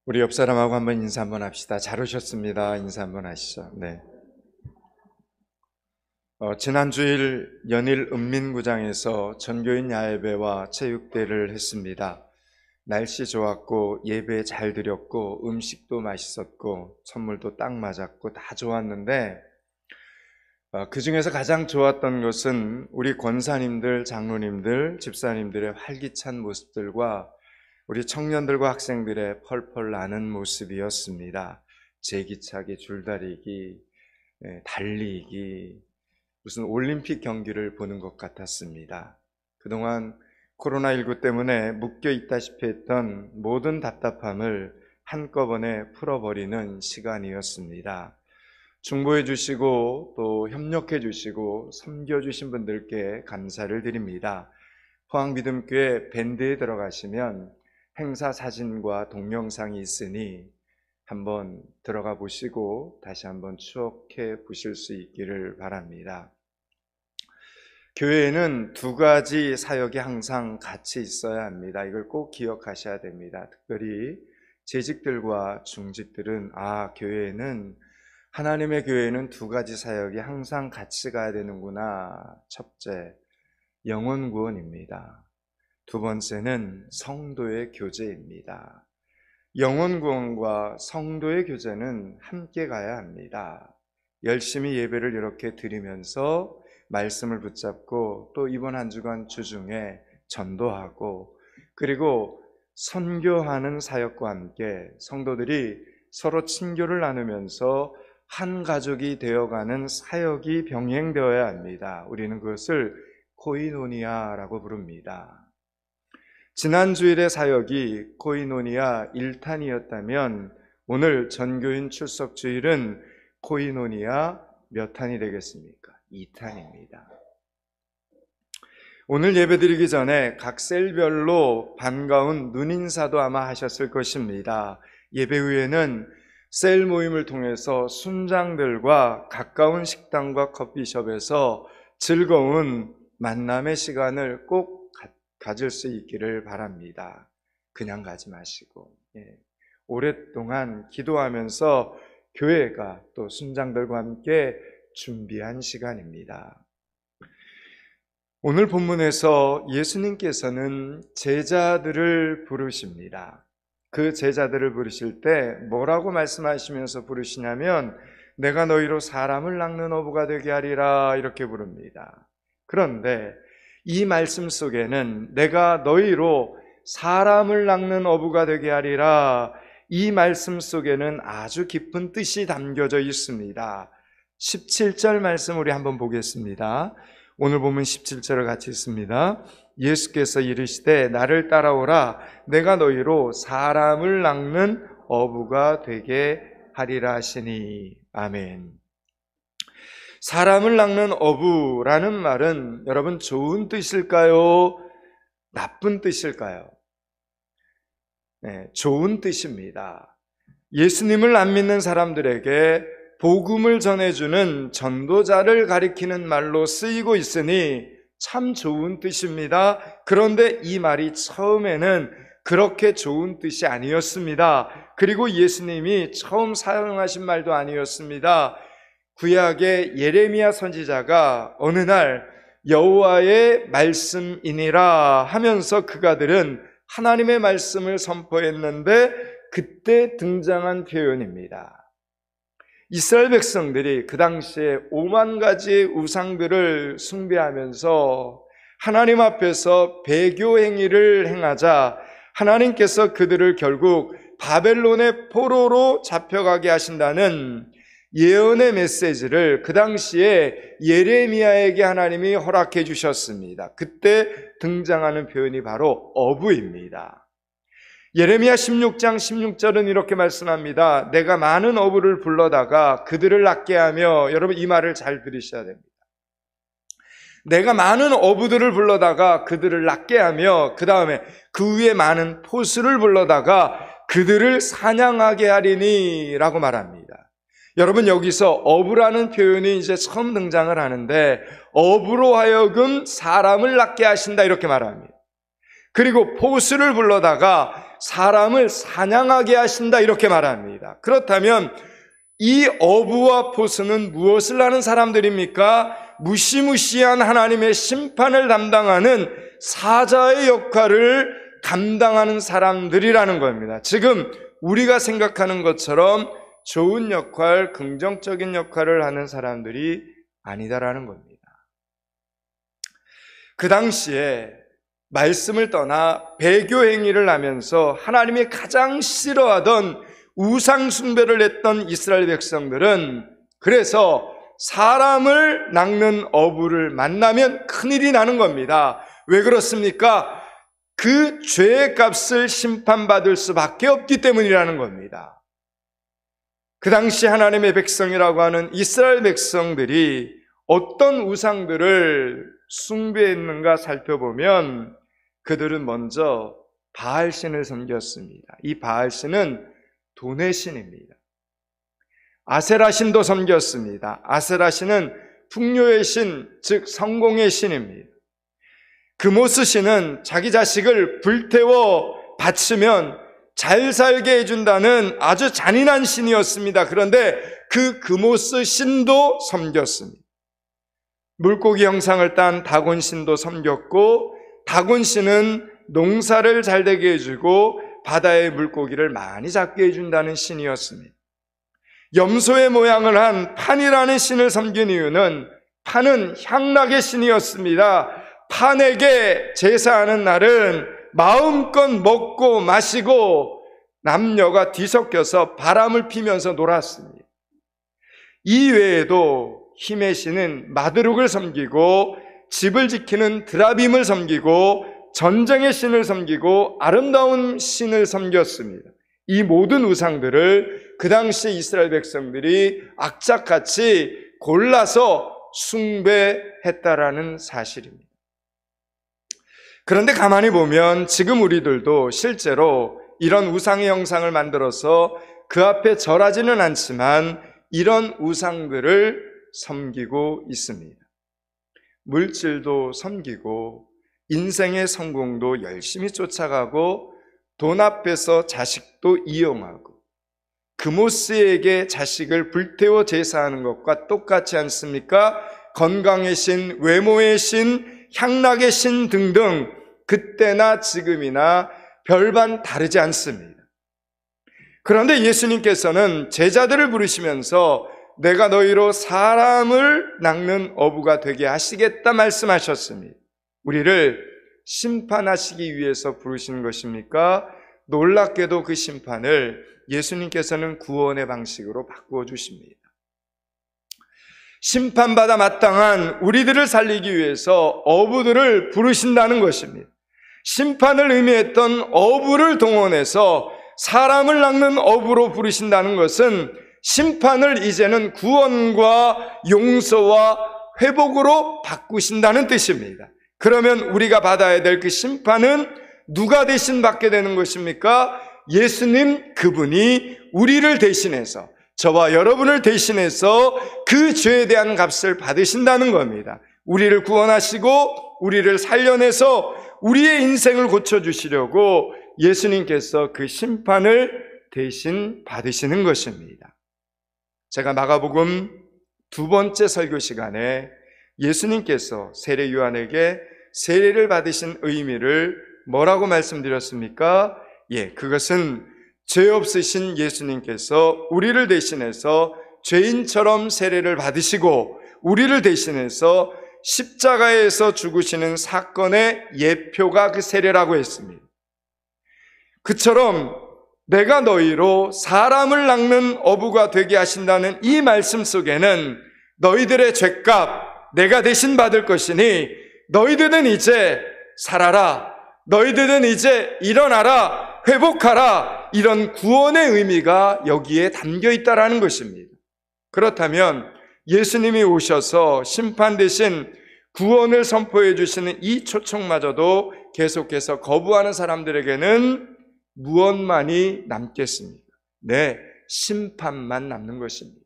우리 옆 사람하고 한번 인사 한번 합시다. 잘 오셨습니다. 인사 한번 하시죠. 네. 지난 주일 연일 은민구장에서 전교인 야예배와 체육대회를 했습니다. 날씨 좋았고 예배 잘 드렸고 음식도 맛있었고 선물도 딱 맞았고 다 좋았는데 그 중에서 가장 좋았던 것은 우리 권사님들, 장로님들, 집사님들의 활기찬 모습들과 우리 청년들과 학생들의 펄펄 나는 모습이었습니다. 제기차기, 줄다리기, 달리기, 무슨 올림픽 경기를 보는 것 같았습니다. 그동안 코로나19 때문에 묶여 있다시피 했던 모든 답답함을 한꺼번에 풀어버리는 시간이었습니다. 중보해 주시고 또 협력해 주시고 섬겨주신 분들께 감사를 드립니다. 포항믿음교회 밴드에 들어가시면 행사 사진과 동영상이 있으니 한번 들어가 보시고 다시 한번 추억해 보실 수 있기를 바랍니다. 교회에는 두 가지 사역이 항상 같이 있어야 합니다. 이걸 꼭 기억하셔야 됩니다. 특별히 재직들과 중직들은 교회에는 하나님의 교회에는 두 가지 사역이 항상 같이 가야 되는구나. 첫째, 영혼 구원입니다. 두 번째는 성도의 교제입니다. 영혼 구원과 성도의 교제는 함께 가야 합니다. 열심히 예배를 이렇게 드리면서 말씀을 붙잡고 또 이번 한 주간 주중에 전도하고 그리고 선교하는 사역과 함께 성도들이 서로 친교를 나누면서 한 가족이 되어가는 사역이 병행되어야 합니다. 우리는 그것을 코이노니아라고 부릅니다. 지난 주일의 사역이 코이노니아 1탄이었다면 오늘 전교인 출석 주일은 코이노니아 몇 탄이 되겠습니까? 2탄입니다. 오늘 예배드리기 전에 각 셀별로 반가운 눈인사도 아마 하셨을 것입니다. 예배 후에는 셀 모임을 통해서 순장들과 가까운 식당과 커피숍에서 즐거운 만남의 시간을 꼭 가질 수 있기를 바랍니다. 그냥 가지 마시고 오랫동안 기도하면서 교회가 또 순장들과 함께 준비한 시간입니다. 오늘 본문에서 예수님께서는 제자들을 부르십니다. 그 제자들을 부르실 때 뭐라고 말씀하시면서 부르시냐면 내가 너희로 사람을 낚는 어부가 되게 하리라 이렇게 부릅니다. 그런데 이 말씀 속에는 내가 너희로 사람을 낚는 어부가 되게 하리라 이 말씀 속에는 아주 깊은 뜻이 담겨져 있습니다. 17절 말씀 우리 한번 보겠습니다. 오늘 보면 17절을 같이 읽습니다. 예수께서 이르시되 나를 따라오라 내가 너희로 사람을 낚는 어부가 되게 하리라 하시니 아멘. 사람을 낚는 어부라는 말은 여러분 좋은 뜻일까요? 나쁜 뜻일까요? 좋은 뜻입니다. 예수님을 안 믿는 사람들에게 복음을 전해주는 전도자를 가리키는 말로 쓰이고 있으니 참 좋은 뜻입니다. 그런데 이 말이 처음에는 그렇게 좋은 뜻이 아니었습니다. 그리고 예수님이 처음 사용하신 말도 아니었습니다. 구약의 예레미야 선지자가 어느 날 여호와의 말씀이니라 하면서 그가들은 하나님의 말씀을 선포했는데 그때 등장한 표현입니다. 이스라엘 백성들이 그 당시에 5만 가지의 우상들을 숭배하면서 하나님 앞에서 배교 행위를 행하자 하나님께서 그들을 결국 바벨론의 포로로 잡혀가게 하신다는 예언의 메시지를 그 당시에 예레미야에게 하나님이 허락해 주셨습니다. 그때 등장하는 표현이 바로 어부입니다. 예레미야 16장 16절은 이렇게 말씀합니다. 내가 많은 어부를 불러다가 그들을 낚게 하며 여러분 이 말을 잘 들으셔야 됩니다. 내가 많은 어부들을 불러다가 그들을 낚게 하며 그 다음에 그 위에 많은 포수를 불러다가 그들을 사냥하게 하리니 라고 말합니다. 여러분 여기서 어부라는 표현이 이제 처음 등장을 하는데 어부로 하여금 사람을 낚게 하신다 이렇게 말합니다. 그리고 포수를 불러다가 사람을 사냥하게 하신다 이렇게 말합니다. 그렇다면 이 어부와 포수는 무엇을 하는 사람들입니까? 무시무시한 하나님의 심판을 담당하는 사자의 역할을 감당하는 사람들이라는 겁니다. 지금 우리가 생각하는 것처럼 좋은 역할, 긍정적인 역할을 하는 사람들이 아니다라는 겁니다. 그 당시에 말씀을 떠나 배교 행위를 하면서 하나님이 가장 싫어하던 우상 숭배를 했던 이스라엘 백성들은 그래서 사람을 낚는 어부를 만나면 큰일이 나는 겁니다. 왜 그렇습니까? 그 죄의 값을 심판받을 수밖에 없기 때문이라는 겁니다. 그 당시 하나님의 백성이라고 하는 이스라엘 백성들이 어떤 우상들을 숭배했는가 살펴보면 그들은 먼저 바알신을 섬겼습니다. 이 바알신은 돈의 신입니다. 아세라신도 섬겼습니다. 아세라신은 풍요의 신, 즉 성공의 신입니다. 그모스 신은 자기 자식을 불태워 바치면 잘 살게 해준다는 아주 잔인한 신이었습니다. 그런데 그 그모스 신도 섬겼습니다. 물고기 형상을 딴 다곤 신도 섬겼고, 다곤 신은 농사를 잘 되게 해주고 바다의 물고기를 많이 잡게 해준다는 신이었습니다. 염소의 모양을 한 판이라는 신을 섬긴 이유는 판은 향락의 신이었습니다. 판에게 제사하는 날은 마음껏 먹고 마시고 남녀가 뒤섞여서 바람을 피면서 놀았습니다. 이 외에도 힘의 신은 마드룩을 섬기고 집을 지키는 드라빔을 섬기고 전쟁의 신을 섬기고 아름다운 신을 섬겼습니다. 이 모든 우상들을 그 당시 이스라엘 백성들이 악착같이 골라서 숭배했다라는 사실입니다. 그런데 가만히 보면 지금 우리들도 실제로 이런 우상의 형상을 만들어서 그 앞에 절하지는 않지만 이런 우상들을 섬기고 있습니다. 물질도 섬기고 인생의 성공도 열심히 쫓아가고 돈 앞에서 자식도 이용하고 그모스에게 자식을 불태워 제사하는 것과 똑같지 않습니까? 건강의 신, 외모의 신, 향락의 신 등등 그때나 지금이나 별반 다르지 않습니다. 그런데 예수님께서는 제자들을 부르시면서 내가 너희로 사람을 낚는 어부가 되게 하시겠다 말씀하셨습니다. 우리를 심판하시기 위해서 부르시는 것입니까? 놀랍게도 그 심판을 예수님께서는 구원의 방식으로 바꾸어 주십니다. 심판받아 마땅한 우리들을 살리기 위해서 어부들을 부르신다는 것입니다. 심판을 의미했던 어부를 동원해서 사람을 낚는 어부로 부르신다는 것은 심판을 이제는 구원과 용서와 회복으로 바꾸신다는 뜻입니다. 그러면 우리가 받아야 될 그 심판은 누가 대신 받게 되는 것입니까? 예수님 그분이 우리를 대신해서, 저와 여러분을 대신해서 그 죄에 대한 값을 받으신다는 겁니다. 우리를 구원하시고 우리를 살려내서 우리의 인생을 고쳐주시려고 예수님께서 그 심판을 대신 받으시는 것입니다. 제가 마가복음 2번째 설교 시간에 예수님께서 세례 요한에게 세례를 받으신 의미를 뭐라고 말씀드렸습니까? 그것은 죄 없으신 예수님께서 우리를 대신해서 죄인처럼 세례를 받으시고 우리를 대신해서 십자가에서 죽으시는 사건의 예표가 그 세례라고 했습니다. 그처럼 내가 너희로 사람을 낚는 어부가 되게 하신다는 이 말씀 속에는 너희들의 죄값 내가 대신 받을 것이니 너희들은 이제 살아라, 너희들은 이제 일어나라, 회복하라, 이런 구원의 의미가 여기에 담겨 있다라는 것입니다. 그렇다면 예수님이 오셔서 심판 대신 구원을 선포해 주시는 이 초청마저도 계속해서 거부하는 사람들에게는 무엇만이 남겠습니까? 심판만 남는 것입니다.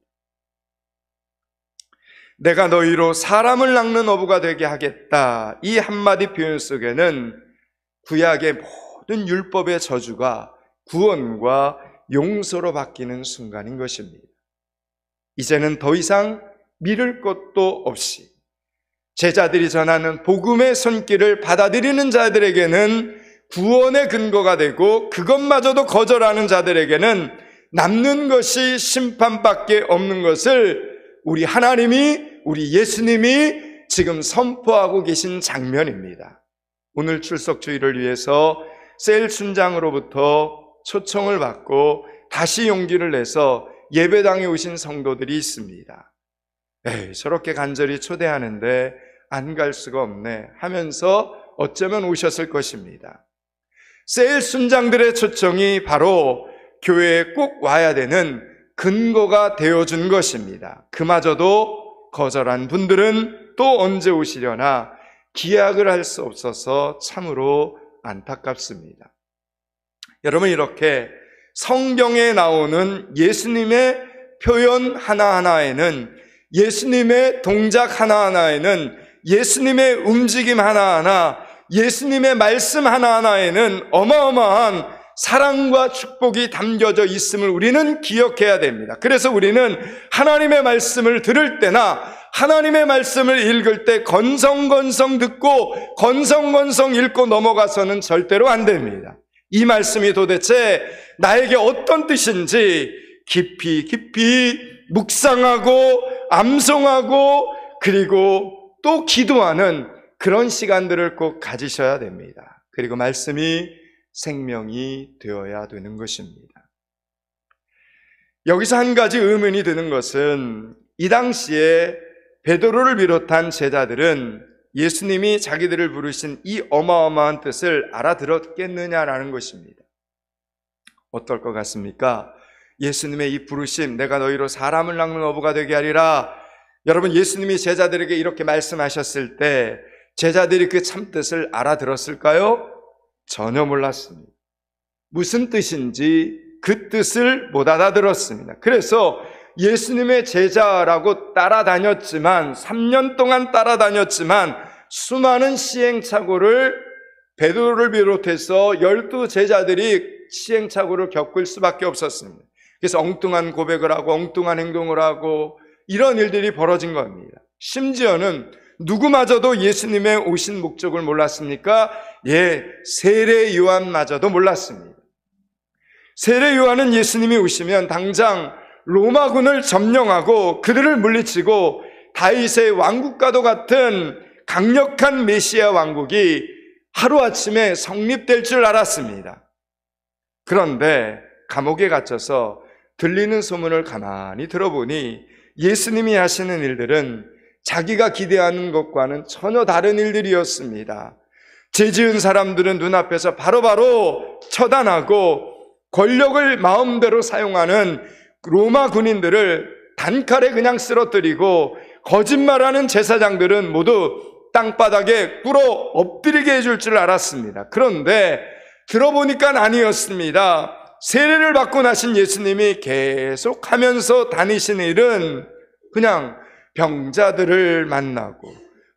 내가 너희로 사람을 낚는 어부가 되게 하겠다, 이 한마디 표현 속에는 구약의 모든 율법의 저주가 구원과 용서로 바뀌는 순간인 것입니다. 이제는 더 이상 미룰 것도 없이 제자들이 전하는 복음의 손길을 받아들이는 자들에게는 구원의 근거가 되고, 그것마저도 거절하는 자들에게는 남는 것이 심판밖에 없는 것을 우리 하나님이, 우리 예수님이 지금 선포하고 계신 장면입니다. 오늘 출석 주일을 위해서 셀 순장으로부터 초청을 받고 다시 용기를 내서 예배당에 오신 성도들이 있습니다. 저렇게 간절히 초대하는데 안 갈 수가 없네 하면서 어쩌면 오셨을 것입니다. 셀 순장들의 초청이 바로 교회에 꼭 와야 되는 근거가 되어준 것입니다. 그마저도 거절한 분들은 또 언제 오시려나 기약을 할 수 없어서 참으로 안타깝습니다. 여러분, 이렇게 성경에 나오는 예수님의 표현 하나하나에는, 예수님의 동작 하나하나에는, 예수님의 움직임 하나하나, 예수님의 말씀 하나하나에는 어마어마한 사랑과 축복이 담겨져 있음을 우리는 기억해야 됩니다. 그래서 우리는 하나님의 말씀을 들을 때나 하나님의 말씀을 읽을 때 건성건성 듣고 건성건성 읽고 넘어가서는 절대로 안 됩니다. 이 말씀이 도대체 나에게 어떤 뜻인지 깊이 깊이 묵상하고 암송하고 그리고 또 기도하는 그런 시간들을 꼭 가지셔야 됩니다. 그리고 말씀이 생명이 되어야 되는 것입니다. 여기서 한 가지 의문이 드는 것은, 이 당시에 베드로를 비롯한 제자들은 예수님이 자기들을 부르신 이 어마어마한 뜻을 알아들었겠느냐라는 것입니다. 어떨 것 같습니까? 예수님의 이 부르심, 내가 너희로 사람을 낳는 어부가 되게 하리라. 여러분, 예수님이 제자들에게 이렇게 말씀하셨을 때 제자들이 그 참뜻을 알아들었을까요? 전혀 몰랐습니다. 무슨 뜻인지 그 뜻을 못 알아들었습니다. 그래서 예수님의 제자라고 따라다녔지만, 3년 동안 따라다녔지만 수많은 시행착오를, 베드로를 비롯해서 12제자들이 시행착오를 겪을 수밖에 없었습니다. 그래서 엉뚱한 고백을 하고 엉뚱한 행동을 하고 이런 일들이 벌어진 겁니다. 심지어는 누구마저도 예수님의 오신 목적을 몰랐습니까? 세례 요한마저도 몰랐습니다. 세례 요한은 예수님이 오시면 당장 로마군을 점령하고 그들을 물리치고 다윗의 왕국과도 같은 강력한 메시아 왕국이 하루아침에 성립될 줄 알았습니다. 그런데 감옥에 갇혀서 들리는 소문을 가만히 들어보니 예수님이 하시는 일들은 자기가 기대하는 것과는 전혀 다른 일들이었습니다. 죄 지은 사람들은 눈앞에서 바로바로 처단하고 권력을 마음대로 사용하는 로마 군인들을 단칼에 그냥 쓰러뜨리고, 거짓말하는 제사장들은 모두 땅바닥에 꿇어 엎드리게 해줄 줄 알았습니다. 그런데 들어보니까 아니었습니다. 세례를 받고 나신 예수님이 계속하면서 다니신 일은 그냥 병자들을 만나고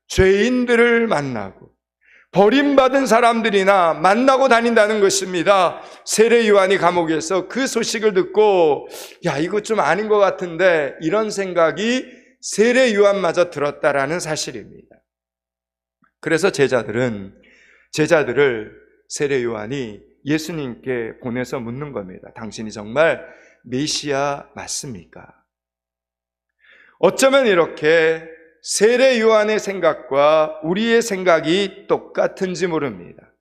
죄인들을 만나고 버림받은 사람들이나 만나고 다닌다는 것입니다. 세례 요한이 감옥에서 그 소식을 듣고 이거 좀 아닌 것 같은데, 이런 생각이 세례 요한마저 들었다라는 사실입니다. 그래서 제자들을 세례 요한이 예수님께 보내서 묻는 겁니다. 당신이 정말 메시아 맞습니까? 어쩌면 이렇게 세례 요한의 생각과 우리의 생각이 똑같은지 모릅니다.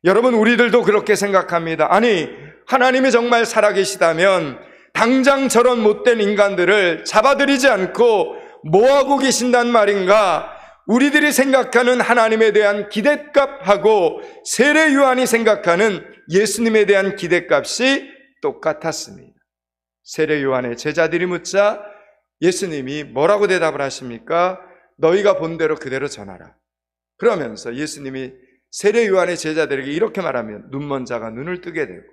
여러분, 우리들도 그렇게 생각합니다. 아니, 하나님이 정말 살아계시다면 당장 저런 못된 인간들을 잡아들이지 않고 뭐하고 계신단 말인가? 우리들이 생각하는 하나님에 대한 기대값하고 세례 요한이 생각하는 예수님에 대한 기대값이 똑같았습니다. 세례 요한의 제자들이 묻자 예수님이 뭐라고 대답을 하십니까? 너희가 본 대로 그대로 전하라. 그러면서 예수님이 세례 요한의 제자들에게 이렇게 말하면 눈먼 자가 눈을 뜨게 되고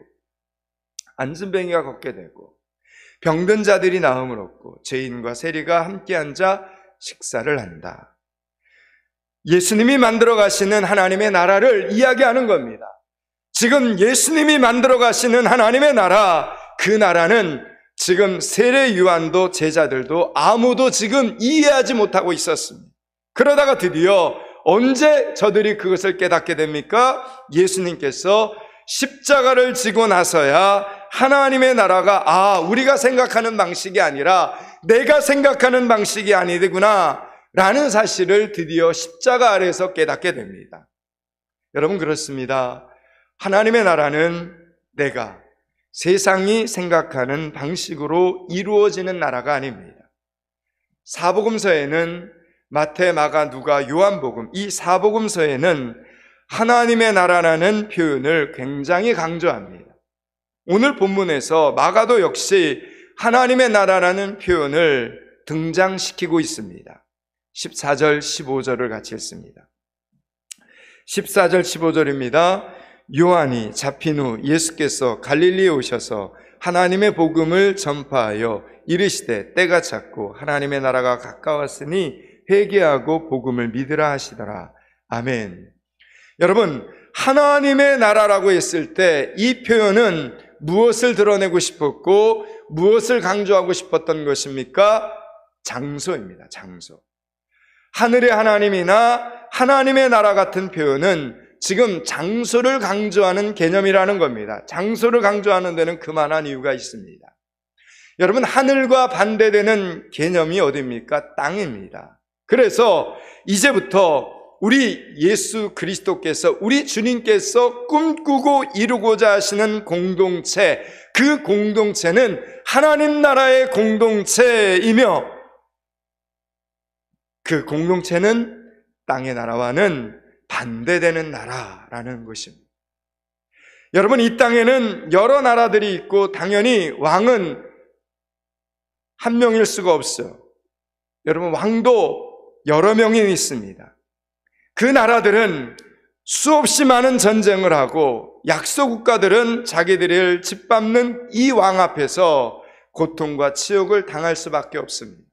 안진뱅이가 걷게 되고 병든 자들이 나음을 얻고 죄인과 세리가 함께 앉아 식사를 한다. 예수님이 만들어 가시는 하나님의 나라를 이야기하는 겁니다. 지금 예수님이 만들어 가시는 하나님의 나라, 그 나라는 지금 세례 요한도 제자들도 아무도 지금 이해하지 못하고 있었습니다. 그러다가 드디어 언제 저들이 그것을 깨닫게 됩니까? 예수님께서 십자가를 지고 나서야 하나님의 나라가 우리가 생각하는 방식이 아니라 내가 생각하는 방식이 아니구나 라는 사실을 드디어 십자가 아래에서 깨닫게 됩니다. 여러분, 그렇습니다. 하나님의 나라는 내가 세상이 생각하는 방식으로 이루어지는 나라가 아닙니다. 사복음서에는 마태, 마가, 누가, 요한복음, 이 사복음서에는 하나님의 나라라는 표현을 굉장히 강조합니다. 오늘 본문에서 마가도 역시 하나님의 나라라는 표현을 등장시키고 있습니다. 14절, 15절을 같이 읽습니다. 14절, 15절입니다. 요한이 잡힌 후 예수께서 갈릴리에 오셔서 하나님의 복음을 전파하여 이르시되 때가 찼고 하나님의 나라가 가까웠으니 회개하고 복음을 믿으라 하시더라. 아멘. 여러분, 하나님의 나라라고 했을 때 이 표현은 무엇을 드러내고 싶었고 무엇을 강조하고 싶었던 것입니까? 장소입니다. 장소. 하늘의 하나님이나 하나님의 나라 같은 표현은 지금 장소를 강조하는 개념이라는 겁니다. 장소를 강조하는 데는 그만한 이유가 있습니다. 여러분, 하늘과 반대되는 개념이 어디입니까? 땅입니다. 그래서 이제부터 우리 예수 그리스도께서, 우리 주님께서 꿈꾸고 이루고자 하시는 공동체, 그 공동체는 하나님 나라의 공동체이며 그 공동체는 땅의 나라와는 반대되는 나라라는 것입니다. 여러분, 이 땅에는 여러 나라들이 있고 당연히 왕은 한 명일 수가 없어요. 여러분, 왕도 여러 명이 있습니다. 그 나라들은 수없이 많은 전쟁을 하고 약소 국가들은 자기들을 짓밟는 이 왕 앞에서 고통과 치욕을 당할 수밖에 없습니다.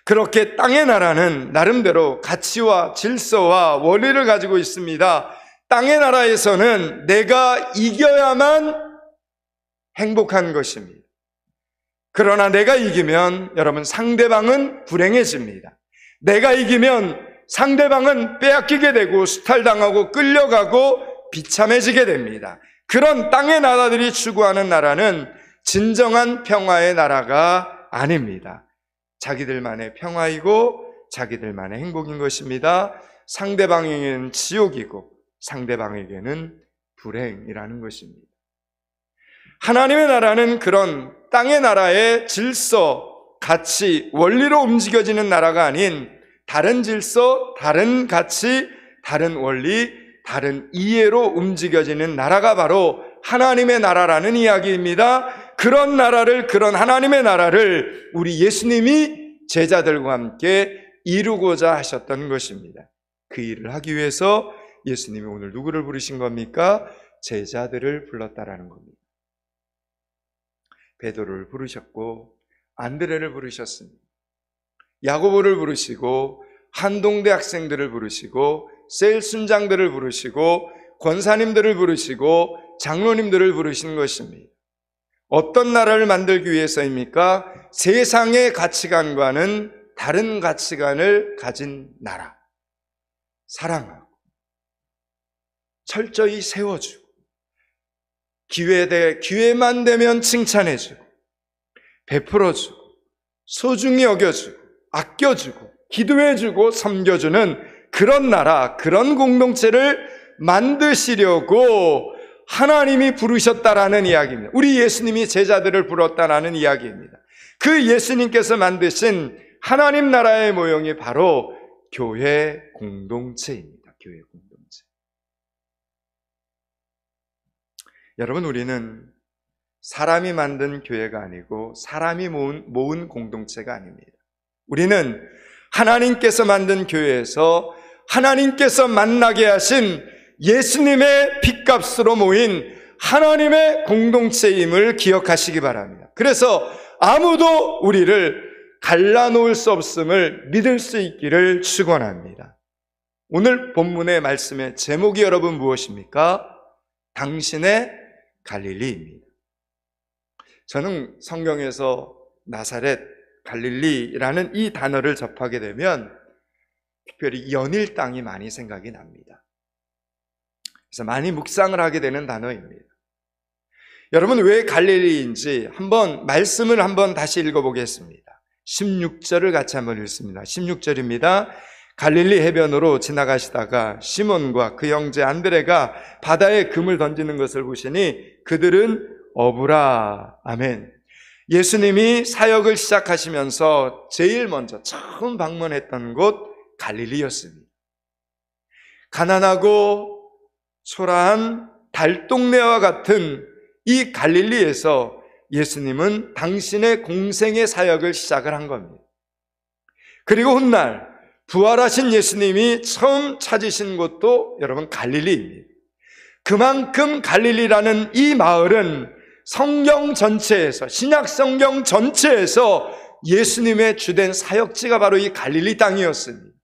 그렇게 땅의 나라는 나름대로 가치와 질서와 원리를 가지고 있습니다. 땅의 나라에서는 내가 이겨야만 행복한 것입니다. 그러나 내가 이기면 여러분, 상대방은 불행해집니다. 내가 이기면 상대방은 빼앗기게 되고 수탈당하고 끌려가고 비참해지게 됩니다. 그런 땅의 나라들이 추구하는 나라는 진정한 평화의 나라가 아닙니다. 자기들만의 평화이고 자기들만의 행복인 것입니다. 상대방에게는 지옥이고 상대방에게는 불행이라는 것입니다. 하나님의 나라는 그런 땅의 나라의 질서, 가치, 원리로 움직여지는 나라가 아닌 다른 질서, 다른 가치, 다른 원리, 다른 이해로 움직여지는 나라가 바로 하나님의 나라라는 이야기입니다. 그런 나라를, 그런 하나님의 나라를 우리 예수님이 제자들과 함께 이루고자 하셨던 것입니다. 그 일을 하기 위해서 예수님이 오늘 누구를 부르신 겁니까? 제자들을 불렀다라는 겁니다. 베드로를 부르셨고 안드레를 부르셨습니다. 야고보를 부르시고 한동대 학생들을 부르시고 셀 순장들을 부르시고 권사님들을 부르시고 장로님들을 부르신 것입니다. 어떤 나라를 만들기 위해서입니까? 세상의 가치관과는 다른 가치관을 가진 나라. 사랑하고 철저히 세워주고 기회만 되면 칭찬해주고 베풀어주고 소중히 여겨주고 아껴주고 기도해주고 섬겨주는 그런 나라, 그런 공동체를 만드시려고 하나님이 부르셨다라는 이야기입니다. 우리 예수님이 제자들을 불렀다라는 이야기입니다. 그 예수님께서 만드신 하나님 나라의 모형이 바로 교회 공동체입니다. 교회 공동체. 여러분, 우리는 사람이 만든 교회가 아니고 사람이 모은 공동체가 아닙니다. 우리는 하나님께서 만든 교회에서 하나님께서 만나게 하신 예수님의 핏값으로 모인 하나님의 공동체임을 기억하시기 바랍니다. 그래서 아무도 우리를 갈라놓을 수 없음을 믿을 수 있기를 축원합니다. 오늘 본문의 말씀의 제목이 여러분 무엇입니까? 당신의 갈릴리입니다. 저는 성경에서 나사렛, 갈릴리라는 이 단어를 접하게 되면 특별히 연일 땅이 많이 생각이 납니다. 그래서 많이 묵상을 하게 되는 단어입니다. 여러분, 왜 갈릴리인지 말씀을 한번 다시 읽어보겠습니다. 16절을 같이 한번 읽습니다. 16절입니다. 갈릴리 해변으로 지나가시다가 시몬과 그 형제 안드레가 바다에 금을 던지는 것을 보시니 그들은 어부라. 아멘. 예수님이 사역을 시작하시면서 제일 먼저 처음 방문했던 곳 갈릴리였습니다. 가난하고 초라한 달동네와 같은 이 갈릴리에서 예수님은 당신의 공생의 사역을 시작을 한 겁니다. 그리고 훗날 부활하신 예수님이 처음 찾으신 곳도 여러분 갈릴리입니다. 그만큼 갈릴리라는 이 마을은 성경 전체에서, 신약 성경 전체에서 예수님의 주된 사역지가 바로 이 갈릴리 땅이었습니다.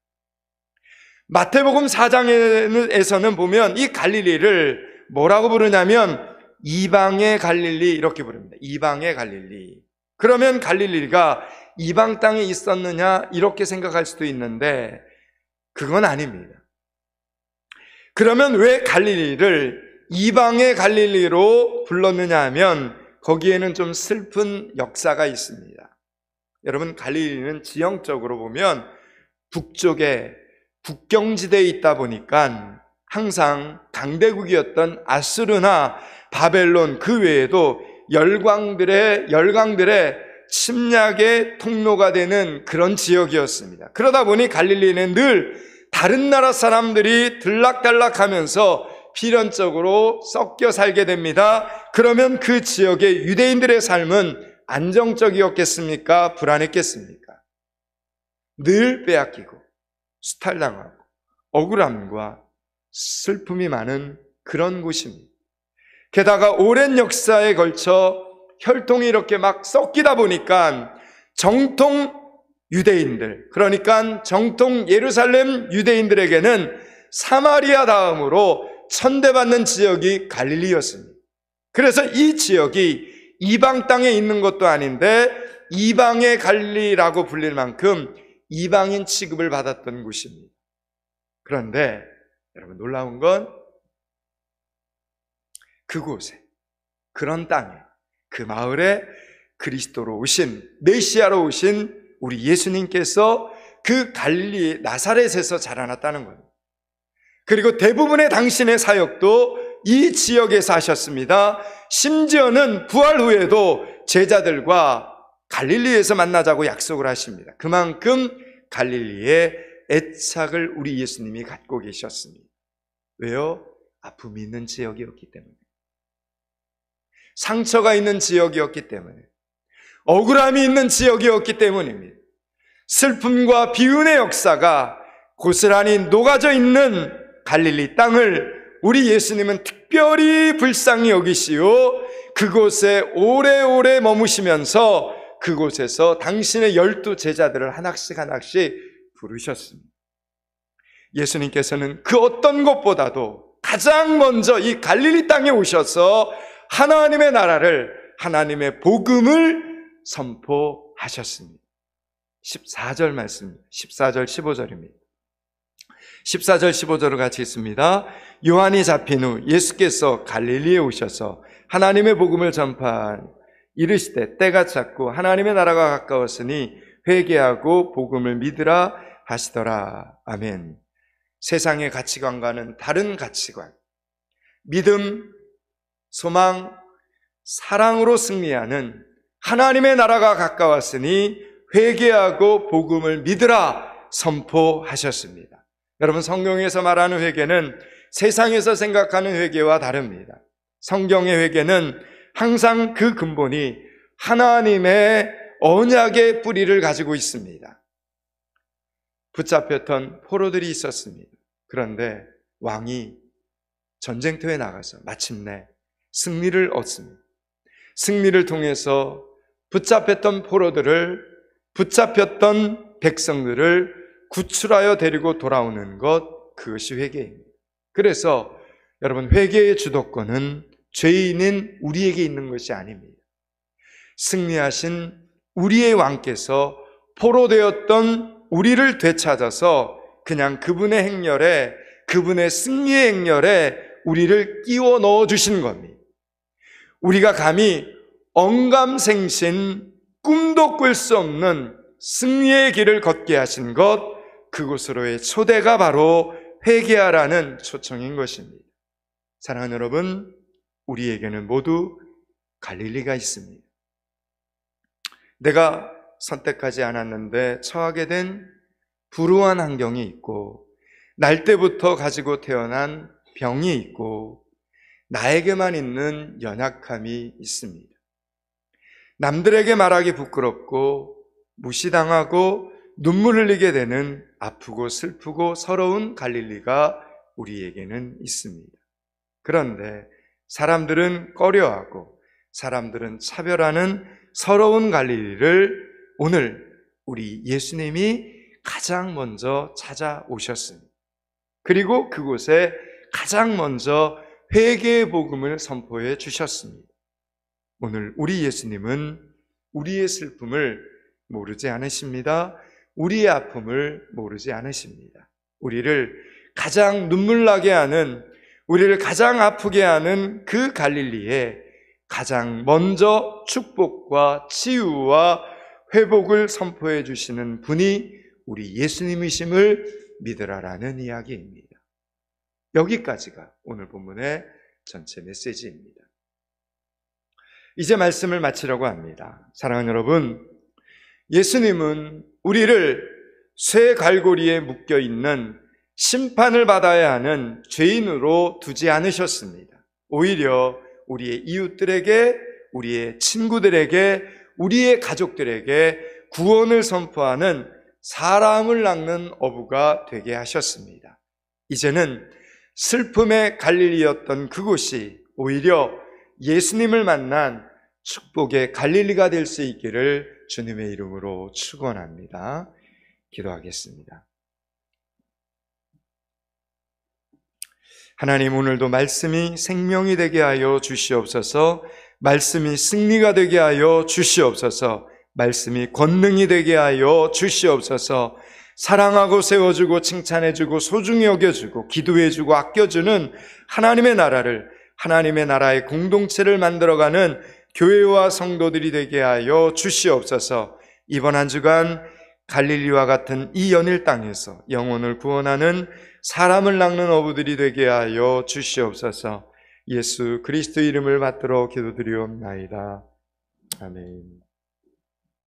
마태복음 4장에서는 보면 이 갈릴리를 뭐라고 부르냐면 이방의 갈릴리 이렇게 부릅니다. 이방의 갈릴리. 그러면 갈릴리가 이방 땅에 있었느냐 이렇게 생각할 수도 있는데 그건 아닙니다. 그러면 왜 갈릴리를 이방의 갈릴리로 불렀느냐 하면 거기에는 좀 슬픈 역사가 있습니다. 여러분, 갈릴리는 지형적으로 보면 북쪽에 국경지대에 있다 보니까 항상 강대국이었던 아수르나 바벨론 그 외에도 열강들의 침략의 통로가 되는 그런 지역이었습니다. 그러다 보니 갈릴리는 늘 다른 나라 사람들이 들락달락하면서 필연적으로 섞여 살게 됩니다. 그러면 그 지역의 유대인들의 삶은 안정적이었겠습니까? 불안했겠습니까? 늘 빼앗기고 수탈당하고 억울함과 슬픔이 많은 그런 곳입니다. 게다가 오랜 역사에 걸쳐 혈통이 이렇게 막 섞이다 보니까 정통 유대인들, 그러니까 정통 예루살렘 유대인들에게는 사마리아 다음으로 천대받는 지역이 갈릴리였습니다. 그래서 이 지역이 이방 땅에 있는 것도 아닌데 이방의 갈릴리라고 불릴 만큼 이방인 취급을 받았던 곳입니다. 그런데 여러분, 놀라운 건 그곳에, 그런 땅에, 그 마을에 그리스도로 오신, 메시아로 오신 우리 예수님께서 그 갈릴리 나사렛에서 자라났다는 겁니다. 그리고 대부분의 당신의 사역도 이 지역에서 하셨습니다. 심지어는 부활 후에도 제자들과 갈릴리에서 만나자고 약속을 하십니다. 그만큼 갈릴리에 애착을 우리 예수님이 갖고 계셨습니다. 왜요? 아픔이 있는 지역이었기 때문에, 상처가 있는 지역이었기 때문에, 억울함이 있는 지역이었기 때문입니다. 슬픔과 비운의 역사가 고스란히 녹아져 있는 갈릴리 땅을 우리 예수님은 특별히 불쌍히 여기시오 그곳에 오래오래 머무시면서 그곳에서 당신의 12 제자들을 하나씩 부르셨습니다. 예수님께서는 그 어떤 것보다도 가장 먼저 이 갈릴리 땅에 오셔서 하나님의 나라를, 하나님의 복음을 선포하셨습니다. 14절 말씀, 14절 15절입니다. 14절 15절을 같이 읽습니다. 요한이 잡힌 후 예수께서 갈릴리에 오셔서 하나님의 복음을 전파한 이르시되 때가 찼고 하나님의 나라가 가까웠으니 회개하고 복음을 믿으라 하시더라. 아멘. 세상의 가치관과는 다른 가치관, 믿음, 소망, 사랑으로 승리하는 하나님의 나라가 가까웠으니 회개하고 복음을 믿으라 선포하셨습니다. 여러분, 성경에서 말하는 회개는 세상에서 생각하는 회개와 다릅니다. 성경의 회개는 항상 그 근본이 하나님의 언약의 뿌리를 가지고 있습니다. 붙잡혔던 포로들이 있었습니다. 그런데 왕이 전쟁터에 나가서 마침내 승리를 얻습니다. 승리를 통해서 붙잡혔던 포로들을, 붙잡혔던 백성들을 구출하여 데리고 돌아오는 것, 그것이 회개입니다. 그래서 여러분, 회개의 주도권은 죄인인 우리에게 있는 것이 아닙니다. 승리하신 우리의 왕께서 포로되었던 우리를 되찾아서 그냥 그분의 행렬에, 그분의 승리의 행렬에 우리를 끼워 넣어주신 겁니다. 우리가 감히 언감생신, 꿈도 꿀 수 없는 승리의 길을 걷게 하신 것, 그곳으로의 초대가 바로 회개하라는 초청인 것입니다. 사랑하는 여러분, 우리에게는 모두 갈릴리가 있습니다. 내가 선택하지 않았는데 처하게 된 불우한 환경이 있고, 날 때부터 가지고 태어난 병이 있고, 나에게만 있는 연약함이 있습니다. 남들에게 말하기 부끄럽고 무시당하고 눈물 흘리게 되는 아프고 슬프고 서러운 갈릴리가 우리에게는 있습니다. 그런데 사람들은 꺼려하고 사람들은 차별하는 서러운 갈릴리를 오늘 우리 예수님이 가장 먼저 찾아오셨습니다. 그리고 그곳에 가장 먼저 회개의 복음을 선포해 주셨습니다. 오늘 우리 예수님은 우리의 슬픔을 모르지 않으십니다. 우리의 아픔을 모르지 않으십니다. 우리를 가장 눈물나게 하는, 우리를 가장 아프게 하는 그 갈릴리에 가장 먼저 축복과 치유와 회복을 선포해 주시는 분이 우리 예수님이심을 믿으라라는 이야기입니다. 여기까지가 오늘 본문의 전체 메시지입니다. 이제 말씀을 마치려고 합니다. 사랑하는 여러분, 예수님은 우리를 쇠 갈고리에 묶여있는 심판을 받아야 하는 죄인으로 두지 않으셨습니다. 오히려 우리의 이웃들에게, 우리의 친구들에게, 우리의 가족들에게 구원을 선포하는 사람을 낚는 어부가 되게 하셨습니다. 이제는 슬픔의 갈릴리였던 그곳이 오히려 예수님을 만난 축복의 갈릴리가 될 수 있기를 주님의 이름으로 축원합니다. 기도하겠습니다. 하나님, 오늘도 말씀이 생명이 되게 하여 주시옵소서. 말씀이 승리가 되게 하여 주시옵소서. 말씀이 권능이 되게 하여 주시옵소서. 사랑하고 세워주고 칭찬해주고 소중히 여겨주고 기도해주고 아껴주는 하나님의 나라를, 하나님의 나라의 공동체를 만들어가는 교회와 성도들이 되게 하여 주시옵소서. 이번 한 주간 갈릴리와 같은 이 연일 땅에서 영혼을 구원하는 사람을 낚는 어부들이 되게 하여 주시옵소서. 예수 그리스도 이름을 받들어 기도드리옵나이다. 아멘.